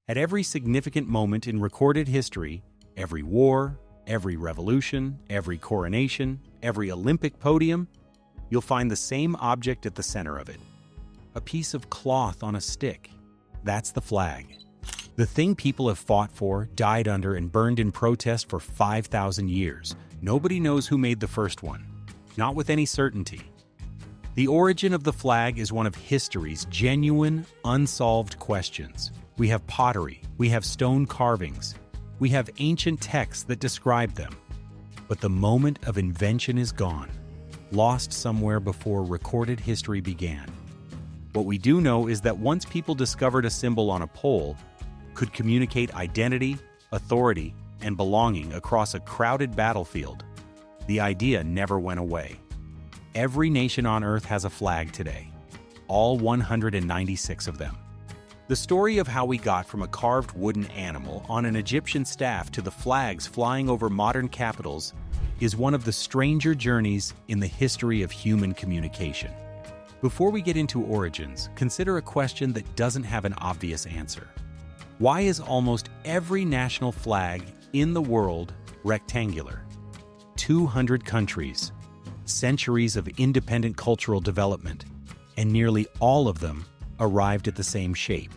At every significant moment in recorded history, every war, every revolution, every coronation, every Olympic podium, you'll find the same object at the center of it. A piece of cloth on a stick. That's the flag. The thing people have fought for, died under, and burned in protest for 5,000 years. Nobody knows who made the first one. Not with any certainty. The origin of the flag is one of history's genuine, unsolved questions. We have pottery, we have stone carvings, we have ancient texts that describe them. But the moment of invention is gone, lost somewhere before recorded history began. What we do know is that once people discovered a symbol on a pole could communicate identity, authority, and belonging across a crowded battlefield, the idea never went away. Every nation on Earth has a flag today, all 196 of them. The story of how we got from a carved wooden animal on an Egyptian staff to the flags flying over modern capitals is one of the stranger journeys in the history of human communication. Before we get into origins, consider a question that doesn't have an obvious answer. Why is almost every national flag in the world rectangular? 200 countries, centuries of independent cultural development, and nearly all of them arrived at the same shape,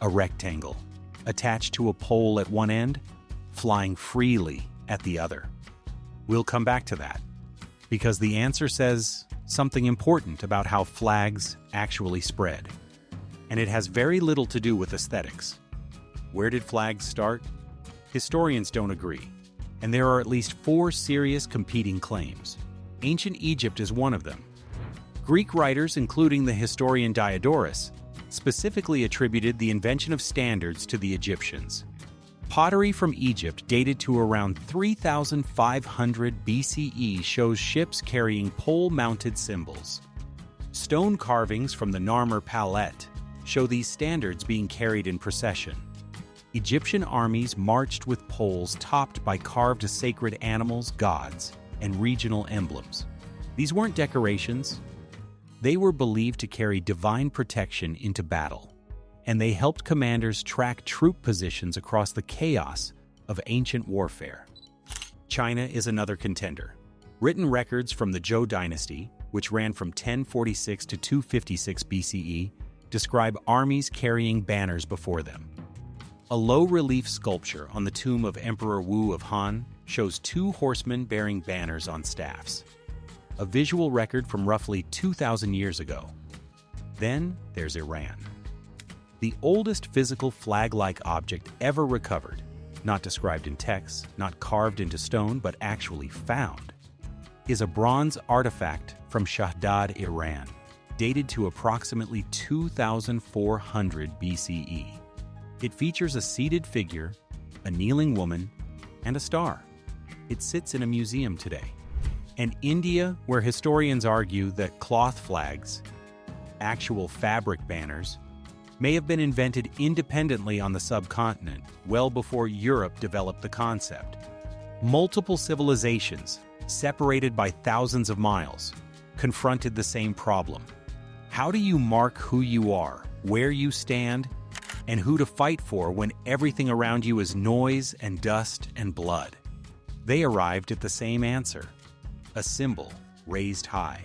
a rectangle, attached to a pole at one end, flying freely at the other. We'll come back to that, because the answer says something important about how flags actually spread, and it has very little to do with aesthetics. Where did flags start? Historians don't agree, and there are at least 4 serious competing claims. Ancient Egypt is one of them. Greek writers, including the historian Diodorus, specifically attributed the invention of standards to the Egyptians. Pottery from Egypt dated to around 3,500 BCE shows ships carrying pole-mounted symbols. Stone carvings from the Narmer Palette show these standards being carried in procession. Egyptian armies marched with poles topped by carved sacred animals, gods, and regional emblems. These weren't decorations. They were believed to carry divine protection into battle, and they helped commanders track troop positions across the chaos of ancient warfare. China is another contender. Written records from the Zhou dynasty, which ran from 1046 to 256 BCE, describe armies carrying banners before them. A low-relief sculpture on the tomb of Emperor Wu of Han shows 2 horsemen bearing banners on staffs, a visual record from roughly 2,000 years ago. Then there's Iran. The oldest physical flag-like object ever recovered, not described in texts, not carved into stone, but actually found, is a bronze artifact from Shahdad, Iran, dated to approximately 2,400 BCE. It features a seated figure, a kneeling woman, and a star. It sits in a museum today. And India, where historians argue that cloth flags, actual fabric banners, may have been invented independently on the subcontinent well before Europe developed the concept. Multiple civilizations, separated by thousands of miles, confronted the same problem. How do you mark who you are, where you stand, and who to fight for when everything around you is noise and dust and blood? They arrived at the same answer: a symbol raised high.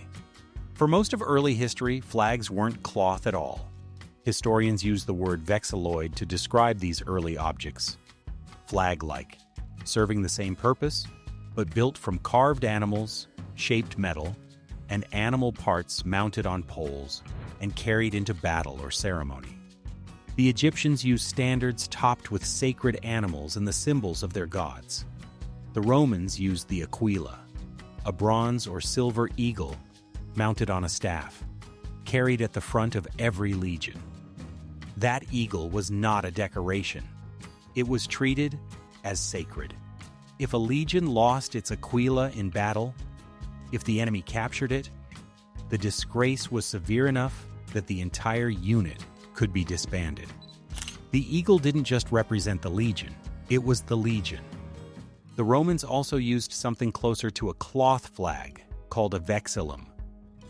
For most of early history, flags weren't cloth at all. Historians use the word Vexillology to describe these early objects. Flag-like, serving the same purpose, but built from carved animals, shaped metal, and animal parts mounted on poles and carried into battle or ceremony. The Egyptians used standards topped with sacred animals and the symbols of their gods. The Romans used the aquila, a bronze or silver eagle mounted on a staff, carried at the front of every legion. That eagle was not a decoration. It was treated as sacred. If a legion lost its aquila in battle, if the enemy captured it, the disgrace was severe enough that the entire unit could be disbanded. The eagle didn't just represent the legion, it was the legion. The Romans also used something closer to a cloth flag called a vexillum.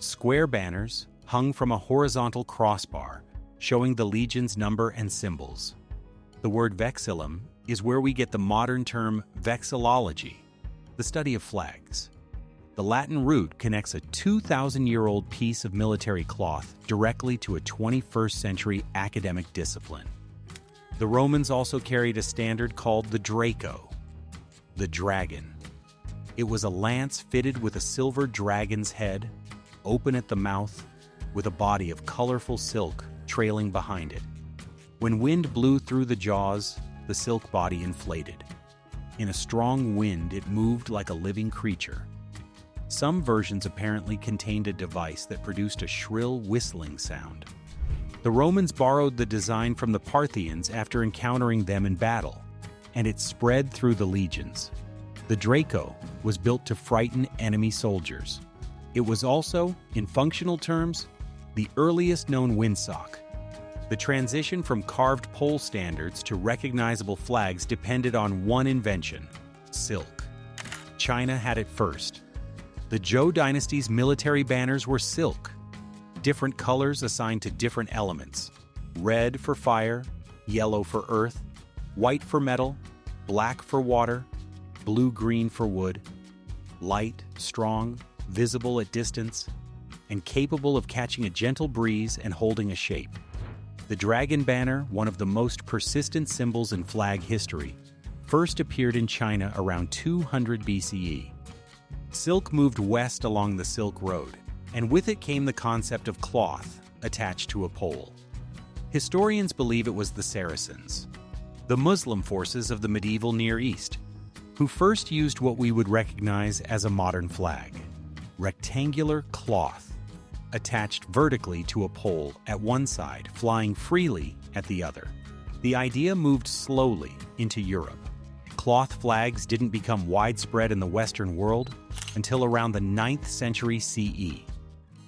Square banners hung from a horizontal crossbar showing the legion's number and symbols. The word vexillum is where we get the modern term vexillology, the study of flags. The Latin root connects a 2,000-year-old piece of military cloth directly to a 21st century academic discipline. The Romans also carried a standard called the Draco, the dragon. It was a lance fitted with a silver dragon's head, open at the mouth, with a body of colorful silk trailing behind it. When wind blew through the jaws, the silk body inflated. In a strong wind, it moved like a living creature. Some versions apparently contained a device that produced a shrill whistling sound. The Romans borrowed the design from the Parthians after encountering them in battle, and it spread through the legions. The Draco was built to frighten enemy soldiers. It was also, in functional terms, the earliest known windsock. The transition from carved pole standards to recognizable flags depended on one invention: silk. China had it first. The Zhou dynasty's military banners were silk, different colors assigned to different elements: red for fire, yellow for earth, white for metal, black for water, blue-green for wood, light, strong, visible at distance, and capable of catching a gentle breeze and holding a shape. The dragon banner, one of the most persistent symbols in flag history, first appeared in China around 200 BCE. Silk moved west along the Silk Road, and with it came the concept of cloth attached to a pole. Historians believe it was the Saracens, the Muslim forces of the medieval Near East, who first used what we would recognize as a modern flag: rectangular cloth attached vertically to a pole at one side, flying freely at the other. The idea moved slowly into Europe. Cloth flags didn't become widespread in the Western world until around the 9th century CE.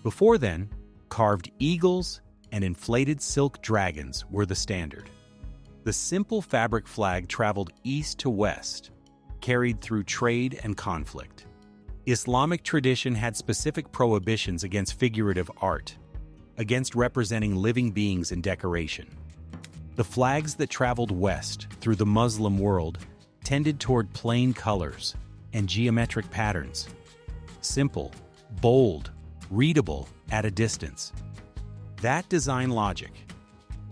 Before then, carved eagles and inflated silk dragons were the standard. The simple fabric flag traveled east to west, carried through trade and conflict. Islamic tradition had specific prohibitions against figurative art, against representing living beings in decoration. The flags that traveled west through the Muslim world tended toward plain colors and geometric patterns. Simple, bold, readable at a distance. That design logic,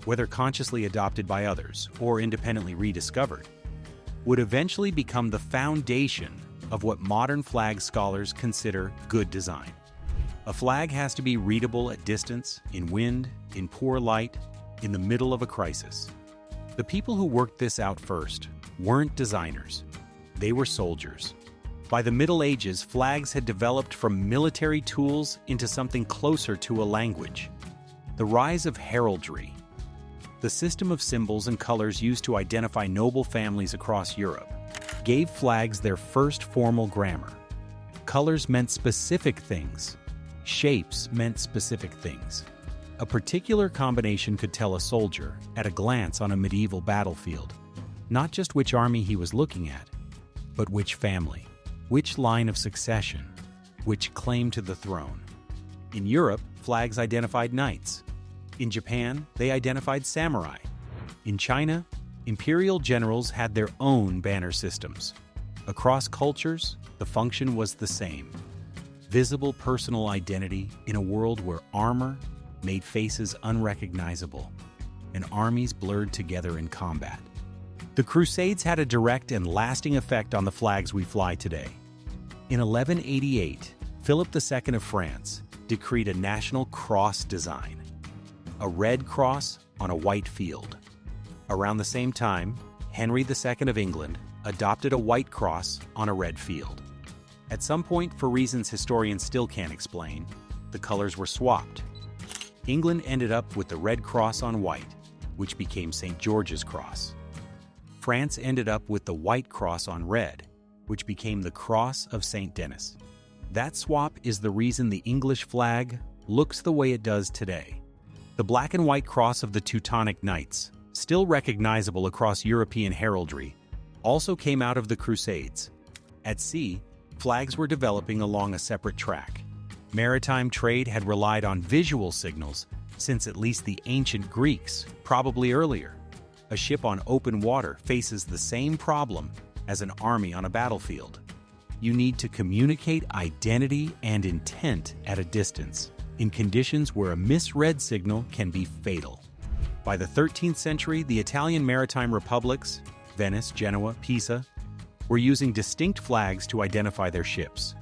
whether consciously adopted by others or independently rediscovered, would eventually become the foundation of what modern flag scholars consider good design. A flag has to be readable at distance, in wind, in poor light, in the middle of a crisis. The people who worked this out first weren't designers. They were soldiers. By the Middle Ages, flags had developed from military tools into something closer to a language. The rise of heraldry, the system of symbols and colors used to identify noble families across Europe, gave flags their first formal grammar. Colors meant specific things. Shapes meant specific things. A particular combination could tell a soldier, at a glance on a medieval battlefield, not just which army he was looking at, but which family, which line of succession, which claim to the throne. In Europe, flags identified knights. In Japan, they identified samurai. In China, imperial generals had their own banner systems. Across cultures, the function was the same: visible personal identity in a world where armor made faces unrecognizable and armies blurred together in combat. The Crusades had a direct and lasting effect on the flags we fly today. In 1188, Philip II of France decreed a national cross design: a red cross on a white field. Around the same time, Henry II of England adopted a white cross on a red field. At some point, for reasons historians still can't explain, the colors were swapped. England ended up with the red cross on white, which became St. George's Cross. France ended up with the white cross on red, which became the Cross of St. Denis. That swap is the reason the English flag looks the way it does today. The black and white cross of the Teutonic Knights, still recognizable across European heraldry, also came out of the Crusades. At sea, flags were developing along a separate track. Maritime trade had relied on visual signals since at least the ancient Greeks, probably earlier. A ship on open water faces the same problem as an army on a battlefield. You need to communicate identity and intent at a distance, in conditions where a misread signal can be fatal. By the 13th century, the Italian maritime republics, Venice, Genoa, Pisa, were using distinct flags to identify their ships.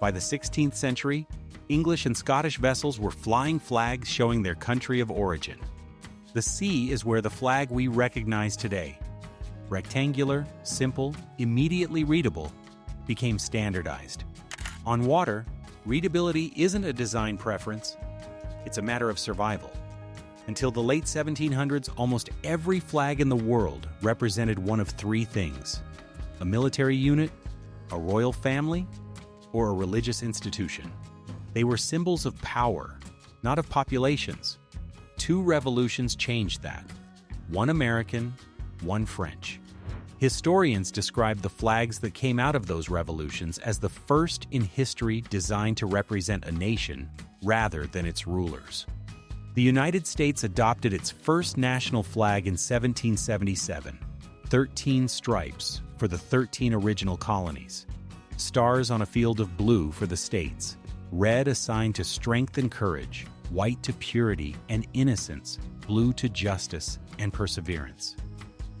By the 16th century, English and Scottish vessels were flying flags showing their country of origin. The sea is where the flag we recognize today, rectangular, simple, immediately readable, became standardized. On water, readability isn't a design preference, it's a matter of survival. Until the late 1700s, almost every flag in the world represented one of three things: a military unit, a royal family, or a religious institution. They were symbols of power, not of populations. 2 revolutions changed that. One American, one French. Historians describe the flags that came out of those revolutions as the first in history designed to represent a nation rather than its rulers. The United States adopted its first national flag in 1777, 13 stripes for the 13 original colonies, stars on a field of blue for the states, red assigned to strength and courage, white to purity and innocence, blue to justice and perseverance.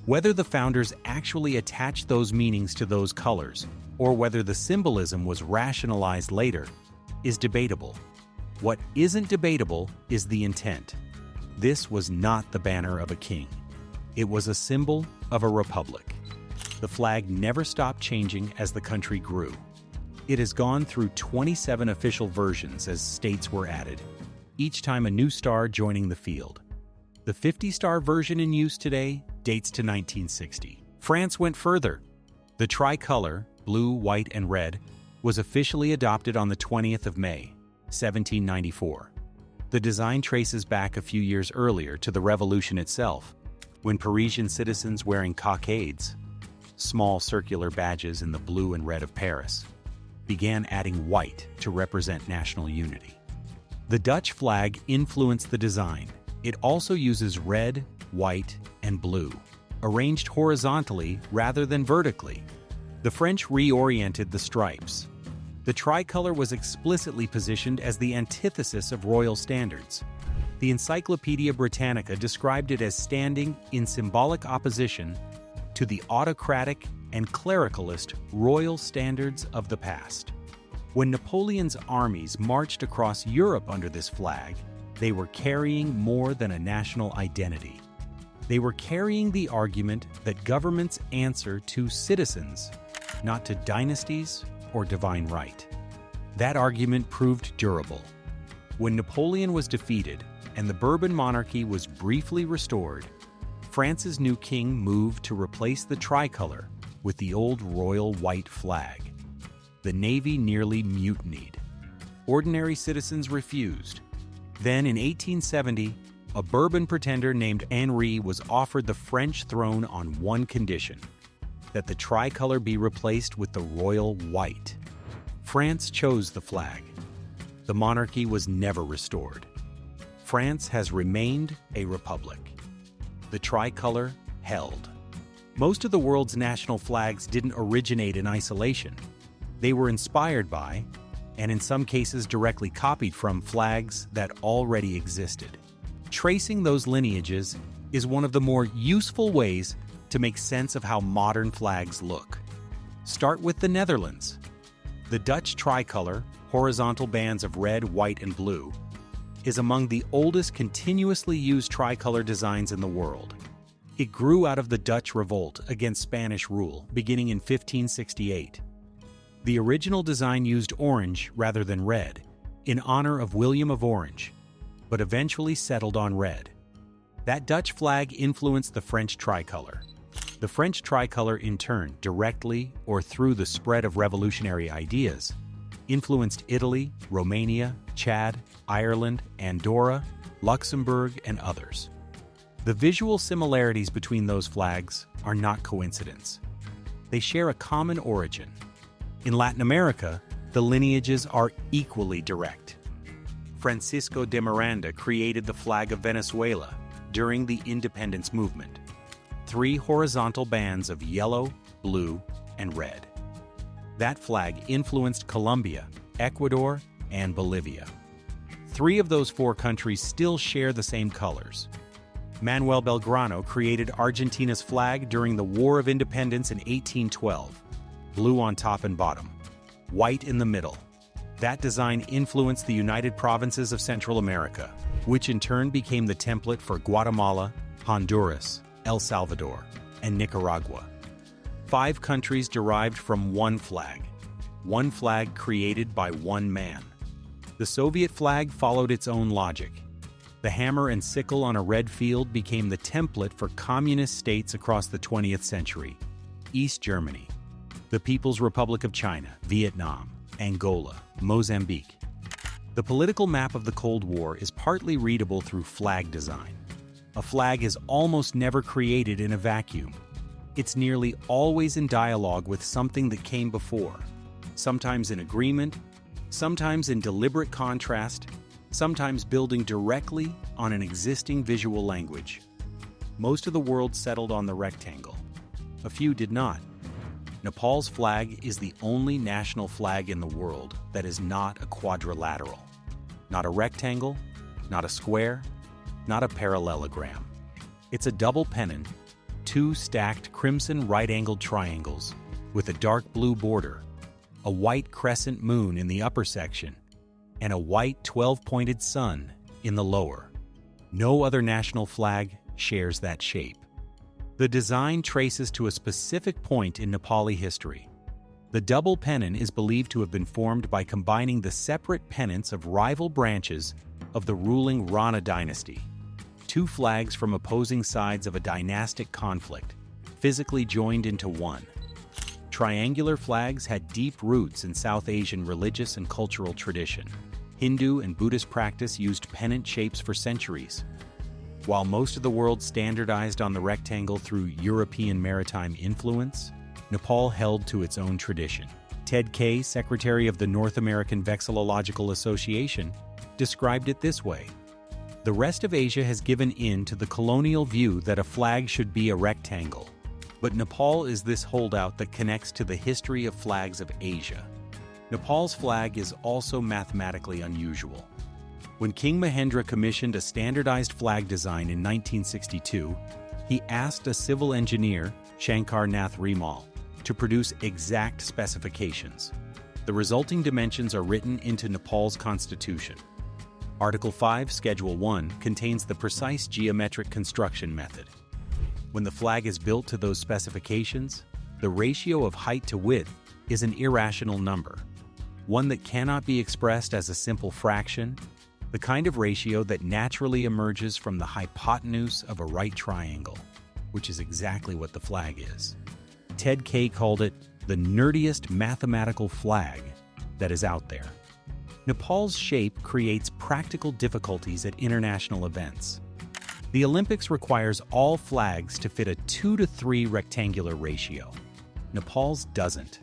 Whether the founders actually attached those meanings to those colors, or whether the symbolism was rationalized later, is debatable. What isn't debatable is the intent. This was not the banner of a king. It was a symbol of a republic. The flag never stopped changing as the country grew. It has gone through 27 official versions as states were added, each time a new star joining the field. The 50-star version in use today dates to 1960. France went further. The tricolor, blue, white, and red, was officially adopted on the 20th of May, 1794. The design traces back a few years earlier to the Revolution itself, when Parisian citizens wearing cockades, small circular badges in the blue and red of Paris, began adding white to represent national unity. The Dutch flag influenced the design. It also uses red, white, and blue, arranged horizontally rather than vertically. The French reoriented the stripes. The tricolor was explicitly positioned as the antithesis of royal standards. The Encyclopedia Britannica described it as standing in symbolic opposition to the autocratic and clericalist royal standards of the past. When Napoleon's armies marched across Europe under this flag, they were carrying more than a national identity. They were carrying the argument that governments answer to citizens, not to dynasties or divine right. That argument proved durable. When Napoleon was defeated and the Bourbon monarchy was briefly restored, France's new king moved to replace the tricolor with the old royal white flag. The navy nearly mutinied. Ordinary citizens refused. Then in 1870, a Bourbon pretender named Henri was offered the French throne on one condition: that the tricolor be replaced with the royal white. France chose the flag. The monarchy was never restored. France has remained a republic. The tricolor held. Most of the world's national flags didn't originate in isolation. They were inspired by, and in some cases directly copied from, flags that already existed. Tracing those lineages is one of the more useful ways to make sense of how modern flags look. Start with the Netherlands. The Dutch tricolor, horizontal bands of red, white, and blue, is among the oldest continuously used tricolor designs in the world. It grew out of the Dutch revolt against Spanish rule, beginning in 1568. The original design used orange rather than red, in honor of William of Orange, but eventually settled on red. That Dutch flag influenced the French tricolor. The French tricolor, in turn, directly or through the spread of revolutionary ideas, influenced Italy, Romania, Chad, Ireland, Andorra, Luxembourg, and others. The visual similarities between those flags are not coincidence. They share a common origin. In Latin America, the lineages are equally direct. Francisco de Miranda created the flag of Venezuela during the independence movement. 3 horizontal bands of yellow, blue, and red. That flag influenced Colombia, Ecuador, and Bolivia. 3 of those 4 countries still share the same colors. Manuel Belgrano created Argentina's flag during the War of Independence in 1812. Blue on top and bottom, white in the middle. That design influenced the United Provinces of Central America, which in turn became the template for Guatemala, Honduras, El Salvador, and Nicaragua. 5 countries derived from one flag created by one man. The Soviet flag followed its own logic. The hammer and sickle on a red field became the template for communist states across the 20th century. East Germany, the People's Republic of China, Vietnam, Angola, Mozambique. The political map of the Cold War is partly readable through flag design. A flag is almost never created in a vacuum. It's nearly always in dialogue with something that came before, sometimes in agreement, sometimes in deliberate contrast, sometimes building directly on an existing visual language. Most of the world settled on the rectangle. A few did not. Nepal's flag is the only national flag in the world that is not a quadrilateral. Not a rectangle, not a square, not a parallelogram. It's a double pennon, 2 stacked crimson right-angled triangles with a dark blue border, a white crescent moon in the upper section, and a white 12-pointed sun in the lower. No other national flag shares that shape. The design traces to a specific point in Nepali history. The double pennon is believed to have been formed by combining the separate pennants of rival branches of the ruling Rana dynasty. 2 flags from opposing sides of a dynastic conflict, physically joined into one. Triangular flags had deep roots in South Asian religious and cultural tradition. Hindu and Buddhist practice used pennant shapes for centuries. While most of the world standardized on the rectangle through European maritime influence, Nepal held to its own tradition. Ted Kaye, secretary of the North American Vexillological Association, described it this way: "The rest of Asia has given in to the colonial view that a flag should be a rectangle, but Nepal is this holdout that connects to the history of flags of Asia." Nepal's flag is also mathematically unusual. When King Mahendra commissioned a standardized flag design in 1962, he asked a civil engineer, Shankar Nath Rimal, to produce exact specifications. The resulting dimensions are written into Nepal's constitution. Article 5, Schedule 1 contains the precise geometric construction method. When the flag is built to those specifications, the ratio of height to width is an irrational number, one that cannot be expressed as a simple fraction, the kind of ratio that naturally emerges from the hypotenuse of a right triangle, which is exactly what the flag is. Ted Kaye called it the nerdiest mathematical flag that is out there. Nepal's shape creates practical difficulties at international events. The Olympics requires all flags to fit a 2-to-3 rectangular ratio. Nepal's doesn't.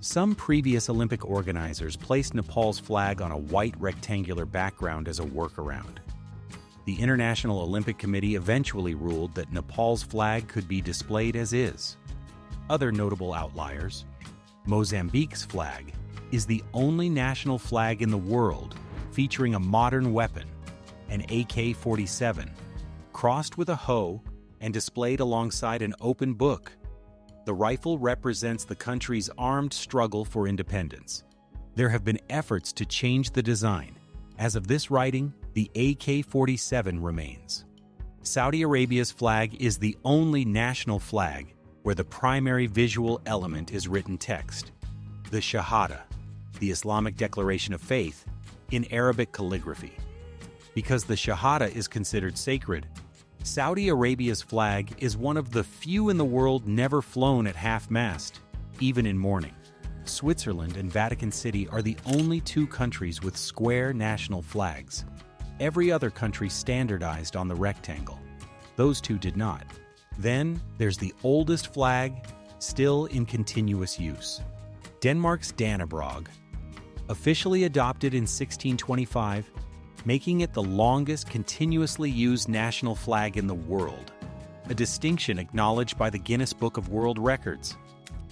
Some previous Olympic organizers placed Nepal's flag on a white rectangular background as a workaround. The International Olympic Committee eventually ruled that Nepal's flag could be displayed as is. Other notable outliers: Mozambique's flag is the only national flag in the world featuring a modern weapon, an AK-47, crossed with a hoe and displayed alongside an open book. The rifle represents the country's armed struggle for independence. There have been efforts to change the design. As of this writing, the AK-47 remains. Saudi Arabia's flag is the only national flag where the primary visual element is written text, the Shahada, the Islamic declaration of faith, in Arabic calligraphy. Because the Shahada is considered sacred, Saudi Arabia's flag is one of the few in the world never flown at half-mast, even in mourning. Switzerland and Vatican City are the only 2 countries with square national flags. Every other country standardized on the rectangle. Those 2 did not. Then there's the oldest flag, still in continuous use. Denmark's Dannebrog, officially adopted in 1625, making it the longest continuously used national flag in the world. a distinction acknowledged by the Guinness Book of World Records,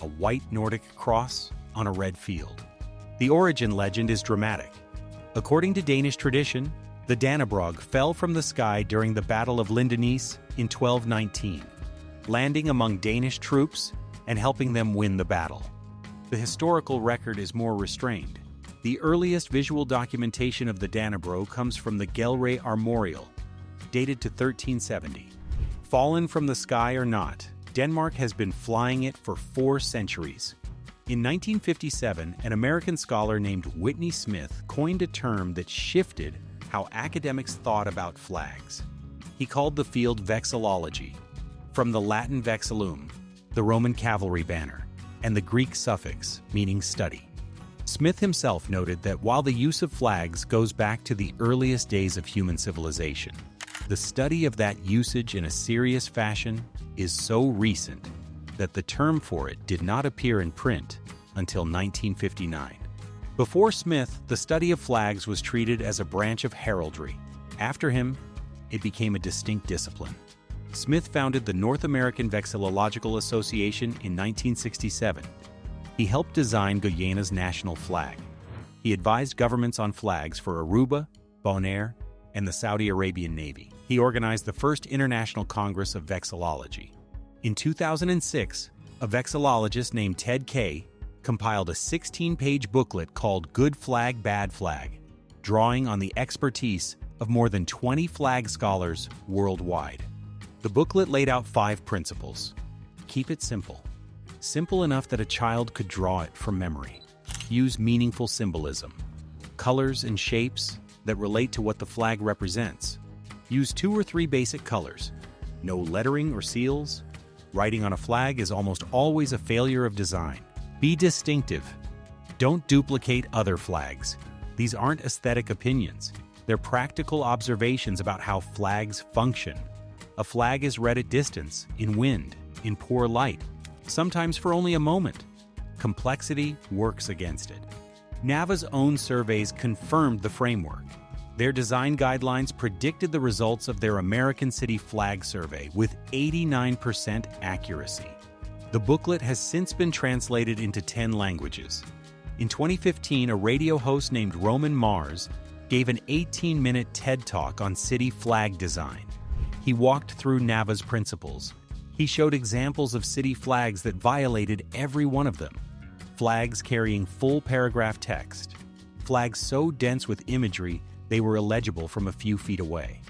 a white Nordic cross on a red field. The origin legend is dramatic. According to Danish tradition, the Dannebrog fell from the sky during the Battle of Lindesnes in 1219, landing among Danish troops and helping them win the battle. The historical record is more restrained. The earliest visual documentation of the Dannebrog comes from the Gelre Armorial, dated to 1370. Fallen from the sky or not, Denmark has been flying it for 4 centuries. In 1957, an American scholar named Whitney Smith coined a term that shifted how academics thought about flags. He called the field Vexillology, from the Latin vexillum, the Roman cavalry banner, and the Greek suffix meaning study. Smith himself noted that while the use of flags goes back to the earliest days of human civilization, the study of that usage in a serious fashion is so recent that the term for it did not appear in print until 1959. Before Smith, the study of flags was treated as a branch of heraldry. After him, it became a distinct discipline. Smith founded the North American Vexillological Association in 1967. He helped design Guyana's national flag. He advised governments on flags for Aruba, Bonaire, and the Saudi Arabian Navy. He organized the first International Congress of Vexillology. In 2006, a vexillologist named Ted Kay compiled a 16-page booklet called Good Flag, Bad Flag, drawing on the expertise of more than 20 flag scholars worldwide. The booklet laid out 5 principles. Keep it simple. Simple enough that a child could draw it from memory. Use meaningful symbolism. Colors and shapes that relate to what the flag represents. Use 2 or 3 basic colors. No lettering or seals. Writing on a flag is almost always a failure of design. Be distinctive. Don't duplicate other flags. These aren't aesthetic opinions. They're practical observations about how flags function. A flag is read at distance, in wind, in poor light, sometimes for only a moment. Complexity works against it. NAVA's own surveys confirmed the framework. Their design guidelines predicted the results of their American City Flag Survey with 89% accuracy. The booklet has since been translated into 10 languages. In 2015, a radio host named Roman Mars gave an 18-minute TED Talk on city flag design. He walked through NAVA's principles. He showed examples of city flags that violated every one of them. Flags carrying full paragraph text. Flags so dense with imagery they were illegible from a few feet away.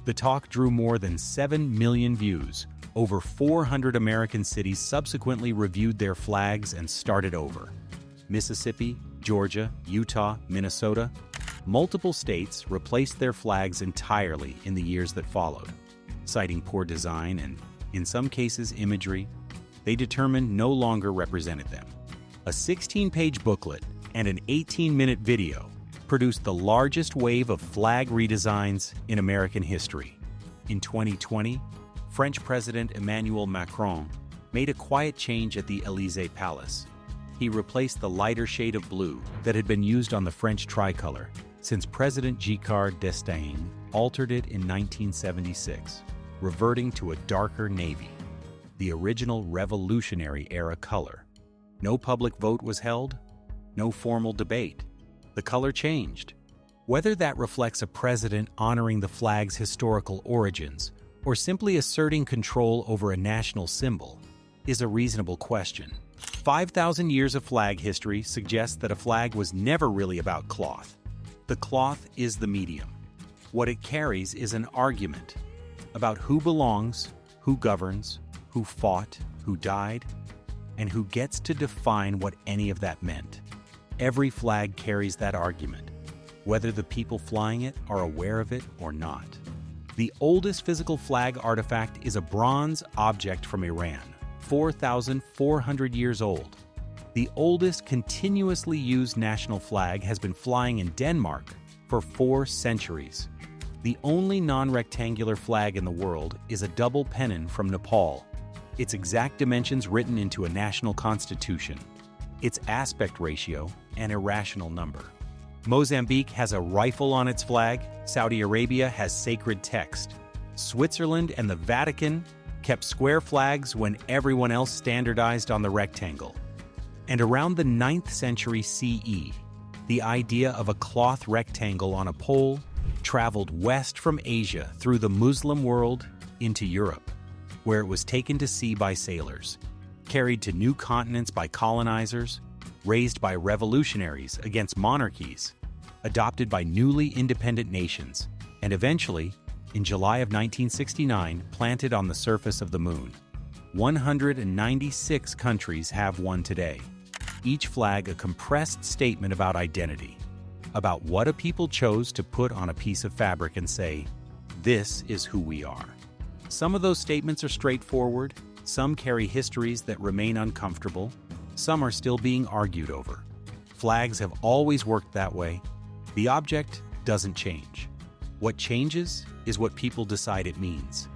The talk drew more than 7 million views. Over 400 American cities subsequently reviewed their flags and started over. Mississippi, Georgia, Utah, Minnesota. Multiple states replaced their flags entirely in the years that followed. Citing poor design and, in some cases, imagery, they determined no longer represented them. A 16-page booklet and an 18-minute video produced the largest wave of flag redesigns in American history. In 2020, French President Emmanuel Macron made a quiet change at the Élysée Palace. He replaced the lighter shade of blue that had been used on the French tricolor since President Giscard d'Estaing altered it in 1976, reverting to a darker navy, the original Revolutionary-era color. No public vote was held, no formal debate. The color changed. Whether that reflects a president honoring the flag's historical origins or simply asserting control over a national symbol is a reasonable question. 5,000 years of flag history suggests that a flag was never really about cloth. The cloth is the medium. What it carries is an argument about who belongs, who governs, who fought, who died, and who gets to define what any of that meant. Every flag carries that argument, whether the people flying it are aware of it or not. The oldest physical flag artifact is a bronze object from Iran, 4,400 years old. The oldest continuously used national flag has been flying in Denmark for 4 centuries. The only non-rectangular flag in the world is a double pennon from Nepal. Its exact dimensions written into a national constitution. Its aspect ratio, an irrational number. Mozambique has a rifle on its flag. Saudi Arabia has sacred text. Switzerland and the Vatican kept square flags when everyone else standardized on the rectangle. And around the 9th century CE, the idea of a cloth rectangle on a pole traveled west from Asia through the Muslim world into Europe, where it was taken to sea by sailors, carried to new continents by colonizers, raised by revolutionaries against monarchies, adopted by newly independent nations, and eventually, in July of 1969, planted on the surface of the moon. 196 countries have one today, each flag a compressed statement about identity, about what a people chose to put on a piece of fabric and say, "This is who we are." Some of those statements are straightforward, some carry histories that remain uncomfortable, some are still being argued over. Flags have always worked that way. The object doesn't change. What changes is what people decide it means.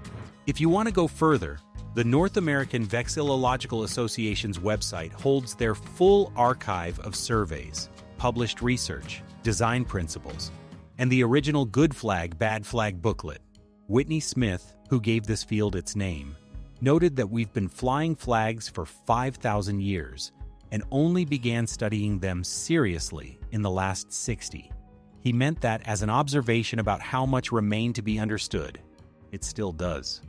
If you want to go further, the North American Vexillological Association's website holds their full archive of surveys, published research, design principles, and the original Good Flag, Bad Flag booklet. Whitney Smith, who gave this field its name, noted that we've been flying flags for 5,000 years and only began studying them seriously in the last 60. He meant that as an observation about how much remained to be understood. It still does.